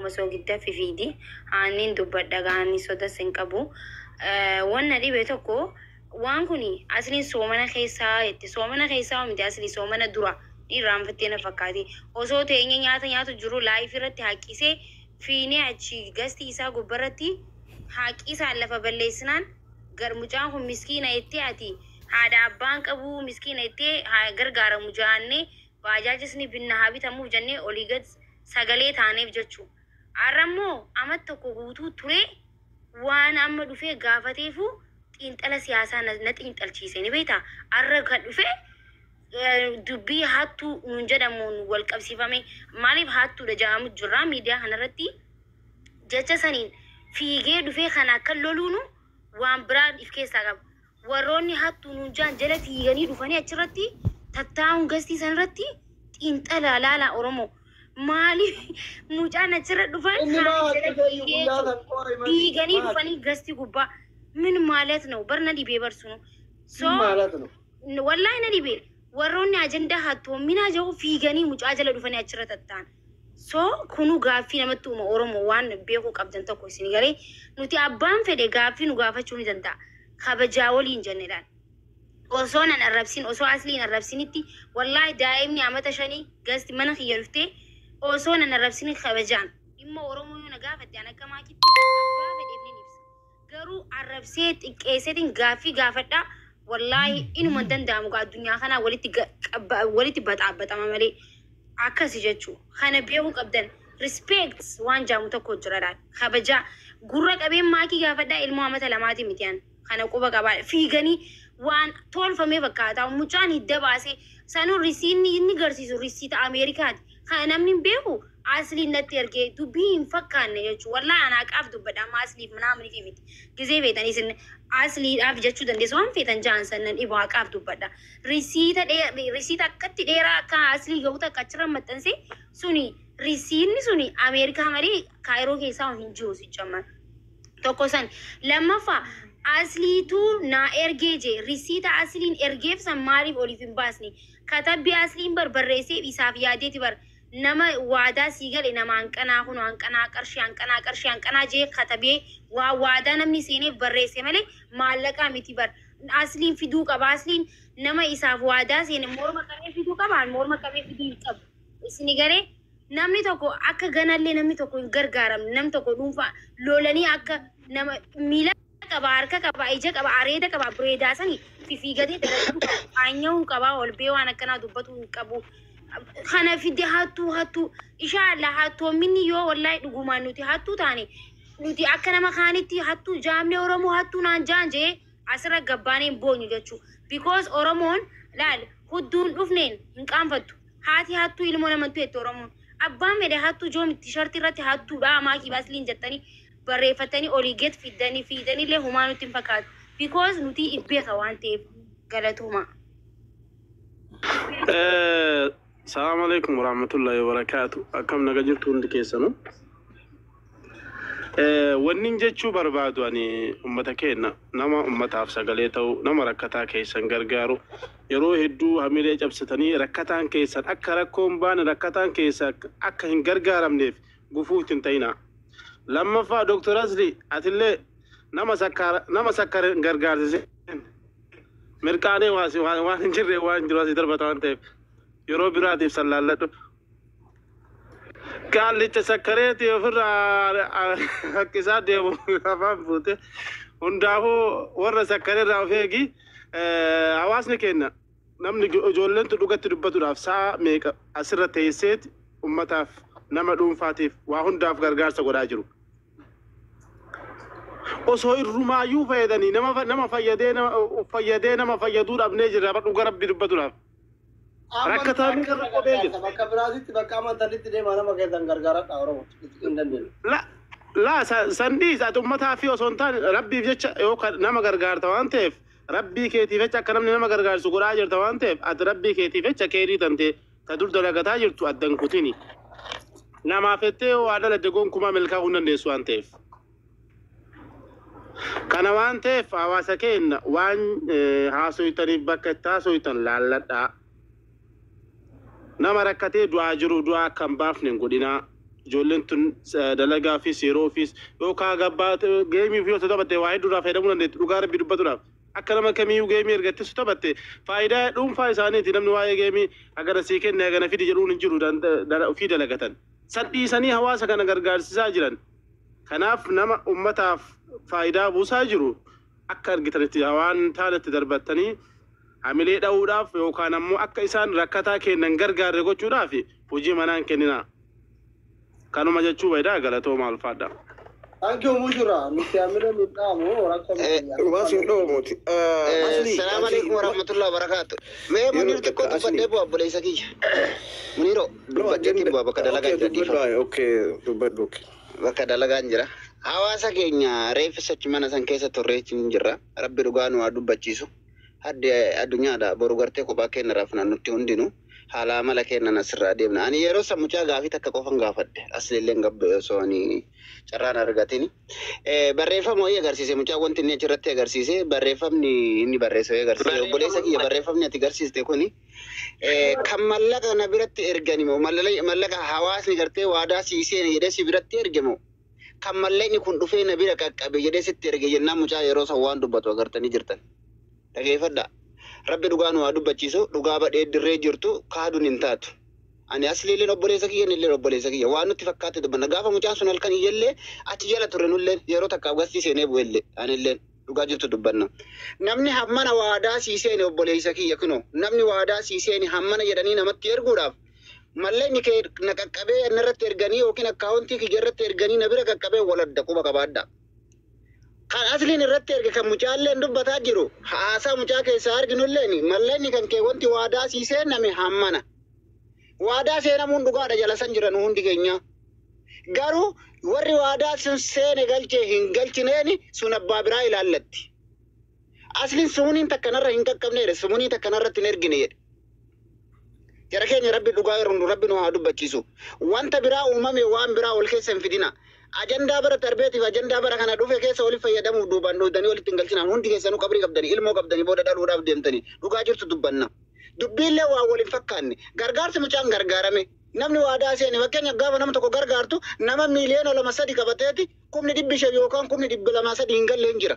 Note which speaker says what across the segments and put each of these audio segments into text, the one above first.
Speaker 1: akkuma soo gidda fifiidi aannin dubbadha gaani soda sinqabu wanna dhibe tokko waan kuni asliin soomana keessaa itti soomana keessaa miti asli soomana dura irraanfattee na fakkaati osoo teenye nyaata jiru laayif irratti haqqisee fiinee achi gasti isaa gubbarratti haqqisaa lafa balleessinaan garmucaan kun miskiina itti ati haadha abbaan qabu miskiina itti gargaaramu jaanne bajaajisni binna habitamuuf jennee olii gad sagalee taaneef jechuu arrammoo amat tokko guutuu ture waan amma dhufee gaafateefu xiinxala siyaasaa na xiinxalchiise ni beektaa arra kan dhufee dubbii hattuu nuun jedhamuun wal qabsiifame maaliif hattuudha jedhamu jirra miidiyaa kanarratti jecha saniin fiigee dhufee kan akka loluunu waan biraan if keessaa qaba warroonni hattuu nuun jaan jala fiiganii dhufanii achirratti tattaa'uun gastii sanarratti xiinxala laala Oromoo maaliif mucaan achirra dhufan fiiganii dhufanii gastii gubbaa min ማለት ነው በርና ዲቤ በርሱ ነው ሶ ወላሂ ና ዲቤ ወሮኒ አጀንዳ ሀቶ ሚና ጀው ፊገኒ ሙጫ ጀለ ዱፈኒ አችረ ተጣን ሶ ኩኑ ጋፊ ነመጡ ኦሮሞ ዋን ቤኩ ቀብደን ተኮ ሲኒገሬ ኑቲ አባን ፈደ ጋፊ ኑ ጋፈቹኒ ደንታ ከበጃወሊ እንጀነላል ኦሶና ነረብሲን ኦሶ አስሊ ነረብሲንቲ ወላሂ ዳይምኒ አመተሸኒ ገስት መንخ ይልፍቴ ኦሶና ነረብሲን ከበጃን ኢሞ ኦሮሞ ነጋፈት ያነከማኪ አባ ፈደብኒ garuu arrabsee xiqqeesseetiin gaaffii gaafadha wallahi inuma danda'amu gaa addunyaa kana walitti baxaabatama malee akkasi jechuu kana beekuu qabdan respect waan jaamu tokko jiraadhaan kabaja gurra qabeen maakii gaafadha ilmoo amata lamaati mitiyaan kana quba qabaa fiiganii waan tolfamee fakkaata mucaan hidda baasee sanuu risiinni inni garsiisu risiita Ameerikaati kana namni beeku asli natti erge dubbiin fakkaanne jechuu wallahi ana qaaf dubbadha amma asliif manamni fi miti gizee beetanii sin asliidhaaf jechuu dandeessu waan feetan jaansan nan dhibaa qaaf dubbadha risiita akkatti dheeraa akka asli ga'uuta akka achirra maxxanse suni risiinni suni Ameerikaa malee Kaayiroo keessaa hin jiru sichaman tokko san lammaffaa asliitu na ergee je risiita asliin ergeef san maaliif oliif hin baasne katabbi asliin barbarreessee isaaf yaadeeti bar nama waadaa siigale nama hanqanaa kun hanqanaa qarshii jee katabee waadaa namni seeneef barreesse malee maallaqaa miti bar asliin fiduu qaba asliin nama isaaf waadaa seene morma qabee fiduu qaba morma qabee fiduu hin qabu isini garee namni tokko akka ganallee namni tokko hin gargaaramne namni tokko dhuunfaa lolanii akka nama miila qaba harka qaba ija qaba areeda qaba bireedaa sanii fiigatee dalaguu aanyaa'uu qaba ol bee waan akkanaa dubbatu hin qabu kana fide hattu inshallah hattu minni yo wallahi dhuguma nuti hattu taane nuti akka nama kaanitti hattu jaamne Oromo hattu naan jaanje asira gabbaaneen boonyu jechu because Oromoon laal hudduun dhufneen hin qaanfattu haati hattu ilmoo namantu etti Oromoon abbaan fede hattu joom t-shirt irratti hattu dha maakii baasliin jettanii barreeffatanii olii get fidanii le humaa nuti hin fakkaatu because nuti ibbeeka waan ta'eef galatuma
Speaker 2: السلام عليكم ورحمة الله وبركاته. أكم نجيت عند كيسانو. وننجى شو بربادو يعني أمتكينا نما أمتها في سجلته نما ركعتها كيسان غرغارو يروح يدو هميلة جاب ستاني ركعتان كيسان أكركم بان ركعتان كيسان أكهن غرغارم نيف غفوت انتينا لما فا دكتور أزلي أتلي نما سكر غرغار زين مركاني واسي وانجري وانجري دربتان تيف يرو برادي صلى الله عليه قال لي تسكرت يفر كيسات ديو فهم بوته ونداه ورا سكر رافيجي حواسني كنا نمني جولن تدوقت تدبتو راف سا ميك أسرة تيسيت أمتاف نما دوم فاتيف وهون داف غرغار سقراجرو وصوي الرمايو فيدني نما فيدينا ما فيدور أبنيجر رابط وقرب بدبتو راف ركعتان لا سندي ساعة أمتها في وصنتان ربي فيش يوك نما غرغار توانتف ربي كيتي فيش كلام نما غرغار سكراجر توانتف أد ربي كيتي فيش كيري تنتي تدور دلنا تاجر تو أدن كوتيني نما فتة وعدا لدكون كم ملكا هون نسوانتف كنا وانتف أواسكين وان هاسويتني بكتا سويتن لا نما ركعتي دعاء جرو دعاء كم بافنين قدنا جولنتون دلقا في سيرو فيس يو كاغبات جيمي فيو تتبت واحد دورا فايدة من دورا بيربطنا أكلم كميو جيمي رجعت تتبت فايدة دوم فايزاني تنام نوايا جيمي أجر سيكن نعنا في دجرون نجرو دان في دلقتن سدي سني هوا سكان غرغار ساجران خناف نما أمتا فايدة بوساجرو أكر جترتي هوان تالت دربتني عملية داودا في وكان مو أكيسان ركعتا كن غرغار رجو تشورافي وجي منان كننا كانوا ما جتشوا بيدا غلطوا مع الفادا.
Speaker 3: Thank you مجرا نتعامل من دامو رقم.
Speaker 4: السلام عليكم ورحمة الله وبركاته. ما منير تكون تفضل أبو أبو ليس كي. منيرو بجتي بابا كذا لقى جدي.
Speaker 3: أوكي تبدوك.
Speaker 4: وكذا لقى نجرا. هوا سكينيا ريف سچمانا سانكيسة توريتش نجرا. ربي رجانو أدو بجيسو. هاد الدنيا دا بروغرتي كوباكين رافنا نتيوندينو. حالا ملكنا نصر أديمنا. أنا يروس مجا غافي تكاكوفن غافد. أصلي لينغب سواني شرانا رغاتيني. بريفا موي غارسيسي مجا وانتي نيجرتي غارسيسي بريفا ني بريسو غارسيسي. بوليسا كي بريفا ني تغارسيس تكوني. كمالك نبيرت إرجاني مو مالك حواس نغرتي وادا سيسي نيجرسي بيرت إرجمو. كمالك نكون دفين نبيرك أبي جدسي ترجع جنا مجا يروس وان دبتو غرتني جرتن. تكيفدا. ربي دوغانو ادو بچيسو دوغابا دي دري جرتو كادو ننتاتو اني اصلي لي ربولي سكي ني لي ربولي سكي وانو تفكات دبنا غافا مجاسون الكن يله اتجلا ترنو لين يرو تكاغسي سيني بوله اني لين دوغا جرتو دبنا نمني حمنا وادا سيسيني ربولي سكي يكنو نمني وادا سيسيني حمنا يدني نمت يرغودا مالله ني نككبه نرت يرغني وكن اكاونتي كي جرت يرغني نبره ككبه ولد دكو بكبادا kan asli ni irratti erge kan mucaalleen dubbataa jiru haasaa mucaa keessaa arginulleeni malleen kan kee wanti waadaa siisee name hammana waadaa seenamuun dhugaadha jala san jiran hundi keenya garuu warri waadaa sun seene galchee hin galchineeni sun abbaa biraa ilaallatti aslin sumuuniin takkanarra hin qaqqabneedha sumuunii takkanarratti hin ergine jedhe jara keenya rabbi dhugaa irrundu rabbi nu haa dubbachiisu wanta biraa uumame waan biraa ol keessa hin fidina agenda bara tarbiyati fi agenda bara kana dhufe keessa wali fayyadamu duuban dani wali tingalchina hundi keessanu qabri qabdani ilmoo qabdani booda dhaluudhaaf deemtani dhugaa jirtu dubbanna dubbiillee waa waliin fakkaanne gargaarsa mucaan gargaarame namni waadaa seeni fakkeenya gaafa nama tokko gargaartu nama miiliyoona 2-3 qabateeti kumni 500 yookaan kumni 200 hin galleen jira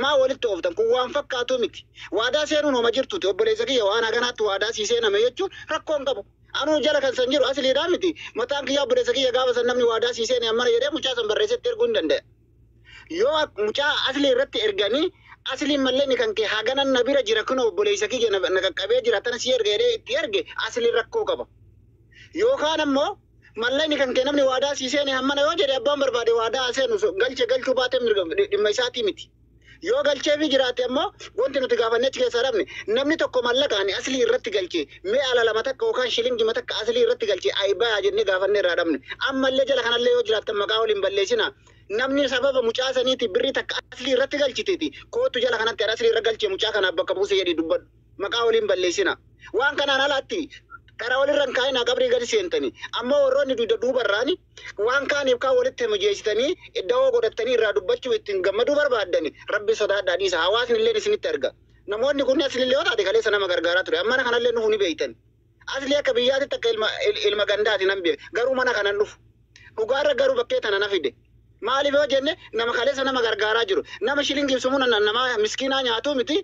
Speaker 4: maa walitti ooftan kun waan fakkaatu miti waadaa seenuun homa jirtuti obboleessa kiyya waan haganaatti waadaa siisee name jechuun rakkoon qabu anu jala kan san jiru asli damiti mataan kiyya obboleessa kiyya gaafa san namni waadaa siisee ne amma jedhee mucaa san barreessetti erguu hin danda'e yoo mucaa asli irratti erganii asli malleen kan kee haganan nabira jira kun obboleessa kiyya na qaqqabee jira tan si erge jedhee itti erge asli rakkoo qaba yookaan ammoo malleen kan kee namni waadaa siisee ne amma yoo jedhe abbaan barbaade waadaa seenu galchuu baatee dhimma isaatii miti yoo galchee fi jiraate ammoo wanti nuti gaafanne achi keessaa dhabne namni tokko mallaqaan asli irratti galchee mee ala lama takka yookaan shilingi takka asli irratti galchee aybaa jennee gaafanne irraa dhabne ammallee jala kanallee yoo jiraattan maqaa waliin balleessina namni sababa mucaa saniiti birrii takka asli irratti galchiteeti kootu jala kanatti asli irra galchee mucaa kanaaf bakka buuse jedhi dubbadhu maqaa waliin balleessina waan kanaan alaatti karaa walirran kaayinaa qabrii gadi seentanii ammoo warroonni duubarraani waan kaaniif kaa walitti mujeessitanii iddoo godhattanii irraa dubbachuu ittiin gammaduu barbaaddani rabbi sodaadhaa dhiisa hawaasni illee isinitti arga namoonni kun aslillee yoo taate kaleessa nama gargaaraa ture amma kanallee nufu ni beeytan asli akka biyyaatitti akka ilma gandaati nan beek garuu mana kanan dhufu dhugaarra garuu bakkee tana na fide maaliif yoo jenne nama kaleessa nama gargaaraa jiru nama shilingi sumuna nama miskiinaa nyaatu miti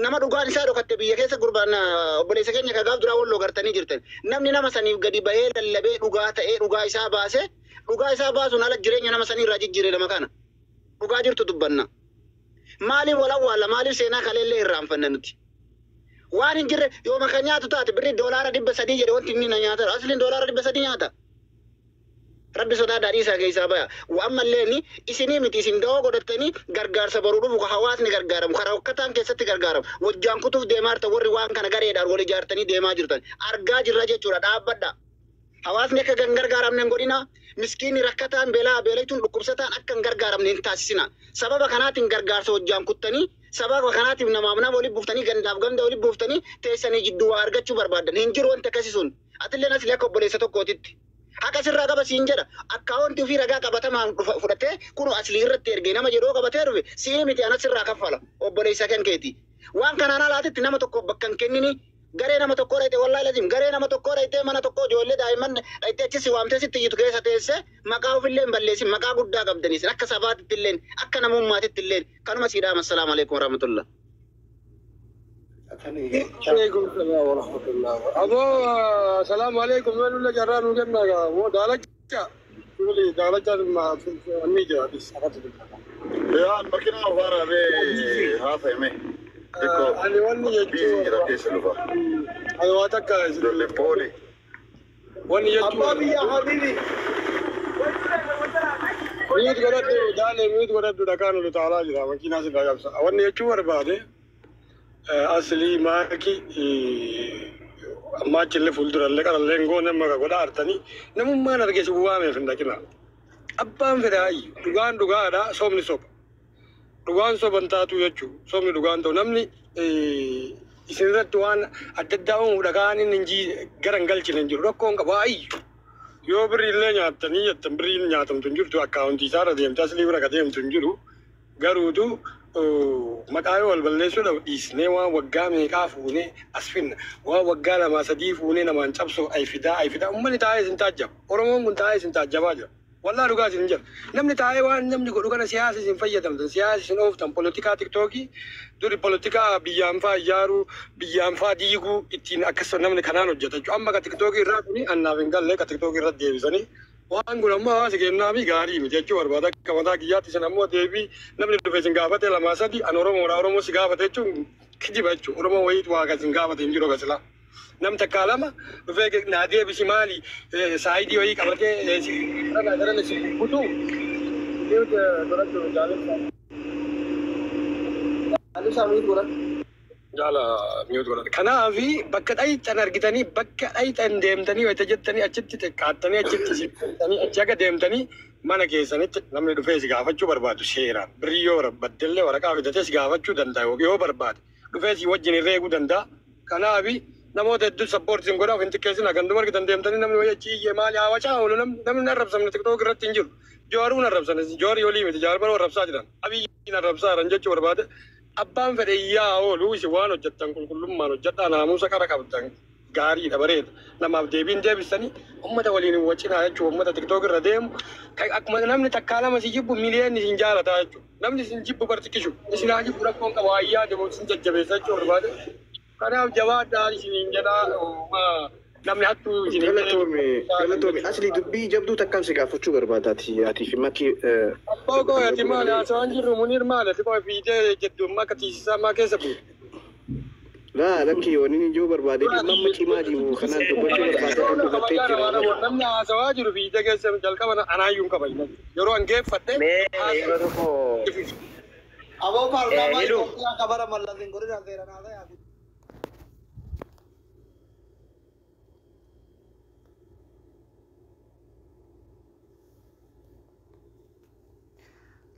Speaker 4: nama dhugaan isaa dhokatte biyya keessa gurbaan obboleessa keenya kagaaf duraa walloo gartanii jirtan namni nama saniif gadi bahee lallabee dhugaa ta'ee dhugaa isaa baasee dhugaa isaa baasuun ala jireenya nama sanii irraa jijjiire nama kana dhugaa jirtu dubbanna maaliif walawwaala maaliif seenaa kaleellee irraanfanna nuti waan hin jirre yoo maka nyaatu taate birri $300 jedhe wanti inni na nyaata asliin $300 nyaata rabbi sodaadhaa dhiisaa keessaa baya ammallee ni isinii miti isin da'oo godhattanii gargaarsa baruu dhufu hawaasni gargaaramu karaa hokkataan keessatti gargaaramu wajjaan kutuuf deemaa jirtan warri waan kana gareedhaan wal ijaartanii deemaa jirtan argaa jirra jechuudha dhaabbadha hawaasni akka kan gargaaramne hin godhina miskiinni rakkataan beelaytuun dhukkubsataan akka hin gargaaramne hin taasisina sababa kanaatiin gargaarsa wajjaan kuttanii sababa kanaatiif namaaf nama waliin buuftanii gandaaf ganda waliin buuftanii teessanii jidduu waa argachuu barbaadan hin jiru wanti akkasii sun atillee asli akka obboleessa tokkootitti akka sirraa qaba siin jedha akkaawuntii ofii ragaa qabatamaan fudhatee kun asli irratti ergee nama jedhoo qabatee dhufe sii miti ana sirraa kaffala obboleessa kan keeti waan kanaan alaatitti nama tokko bakka hin kennini Garee nama tokko dhayite wallahi lazim garee nama tokko dhayite mana tokko ijoollee daa'imman dhayite achi si waamtee sitti iyyitu keessa teesse maqaa ofillee hin balleessin maqaa guddaa qabdaniis akka sabaatitti illee akka namummaatitti illee kanuma siidhaama. Assalaamu alaikum warahmatullah.
Speaker 3: عليكم السلام ورحمة الله. أبو السلام عليكم من ولا جران وجنا مو دالك تقولي دالك ما في الميجا بس
Speaker 5: يا المكينة وفارة بي هافي مي
Speaker 3: أنا وني يجوا أنا واتك
Speaker 5: دولي بولي
Speaker 3: وني يجوا أبابي يا حبيبي ميت قرد دالي ميت قرد دكانو لتعالى جرا مكينة سبعة بس وني يجوا رباده asli maaki amma chille fuldura le kala lengo ne maga goda artani namumma narge su waame finda kina abban fedai dugan da somni sop dugan so bantatu yechu somni dugan to namni isinrat wan addadaun dagani ninji garangal chinen jiru rakko ngaba ay yo bri le nyatani yatam bri nyatam tunjur to account isara dem tasli bra kadem tunjuru garudu maqaayo walballeessuu dhabu dhiisnee waan waggaa meeqaa fuunee as finna waan waggaa lamaa sadii fuunee namaan cabsoo ay fidaa ummanni taa'ee isin taajjaba oromoon kun taa'ee isin taajjabaa jira wallaa dhugaa isin jira namni taa'ee waan namni godhu kana siyaasa isin fayyadamtan siyaasa isin ooftan polotikaa tiktookii duri polotikaa biyyaan faa ijaaruu biyyaan faa diiguu ittiin akkas namni kanaan hojjeta jechuudha amma ka tiktookii irraa kuni annaaf hin galle ka tiktookii irra deebisanii waan kun ammoo hawaasa kennaa fi gaarii miti jechuu barbaada akka mataa kiyyaatti isin ammoo deebii namni dhufe isin gaafate lamaa sadi an oromoo si gaafate jechuun kijiba jechuu oromoo wayiitu waaqa isin gaafate hin jiru gasila nam takkaa lama dhufee naa deebisi maali saayidii wayii qabatee garan isin butuu jala miyut godhate kanaafi bakka dhayxan argitanii bakka dhayxan deemtanii wayita jettanii achitti xiqqaattanii achitti sittanii achi akka deemtanii mana keessanitti namni dhufee si gaafachuu barbaadu seeraan birrii yoo baddellee waraqaa fidatee si gaafachuu danda'a yoo barbaade dhufee si wajjin irra eeguu danda'a kanaafi namoota hedduu sappoortiin godhaaf hin xiqqeessin ganduma argitan deemtanii namni wayii achi iyyee maali haawachaa oolu namni arrabsamne tiktook irratti hin jiru jooruun arrabsan joori olii miti jaarman arrabsaa jiran abiyyiin arrabsaa jiran jechuu barbaade abbaan fedhe yaa oolu isi waan hojjettan qulqullummaan hojjedhaa naamusa qara qabdan gaariidha bareeda namaaf deebiin deebistanii ummata waliin hin wacinaa jechuu ummata tiktook irra deemu akkuma namni takkaa lama si jibbu miliyoonni isin jaalataa jechuu namni isin jibbu bartikishu isin haa jibbu rakkoon qaba waayyaa deemu isin jajjabeessa jechuu barbaade kanaaf jabaadhaa isiniin jedhaa namni hattuu isin
Speaker 6: galatoome asli dubbii jabduu takkam si gaafachuu barbaadaati ati fi makki
Speaker 3: abbaa koo ati maali haasawaan jirru munir maali ati koo fiidee jedduummaa akka tiisisaa maa keessa buute
Speaker 6: laa lakki waniin ijoo barbaade dhimma cimaa jiru kanaan dubbachuu barbaade kan dubattee jira
Speaker 3: namni haasawaa jiru fiidee keessa jalqaba anaayyuun qaba yeroo an geeffadhe aboo paarlaamaa Itoophiyaa kabara mallatiin godina seeranaa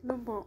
Speaker 7: Lubo.